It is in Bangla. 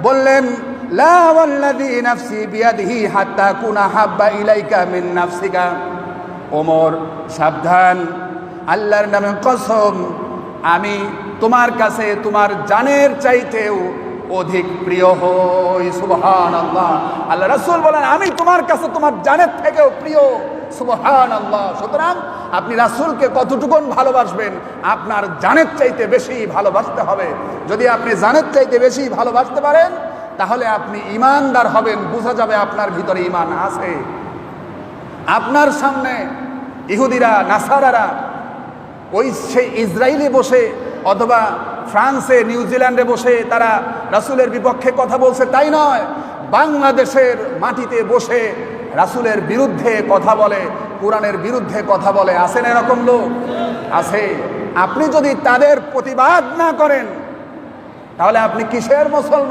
বললেন, লা ওয়াল্লাযী নাফসি বিয়াদিহি হাত্তা কুনা হাব্বা ইলাইকা মিন নাফসিকা। ওমর সাবধান, আল্লাহর নামে কসম, আমি তোমার কাছে তোমার জানের চাইতেও অধিক প্রিয় হই। সুবহানাল্লাহ। আল্লাহ রাসূল বলেন, আমি তোমার কাছে তোমার জানের থেকেও প্রিয়। সুবহানাল্লাহ। সুতরাং আপনি রাসূলকে কতটুকুন ভালোবাসবেন, আপনার জানের চাইতে বেশি ভালোবাসতে হবে। যদি আপনি জানের চাইতে বেশি ভালোবাসতে পারেন, তাহলে আপনি ঈমানদার হবেন, বোঝা যাবে আপনার ভিতরে ঈমান আছে। আপনার সামনে ইহুদিরা, নাসারারা ওই সেই ইসরায়েলে বসে অথবা ফ্রান্সে, নিউজিল্যান্ডে বসে তারা রাসূলের বিপক্ষে কথা বলছে, তাই নয়, বাংলাদেশের মাটিতে বসে রাসূলের বিরুদ্ধে কথা বলে, কোরআনের বিরুদ্ধে কথা বলে। আছেন এরকম লোক? আছে। আপনি যদি তাদের প্রতিবাদ না করেন, তাহলে আপনি কিসের মুসলমান?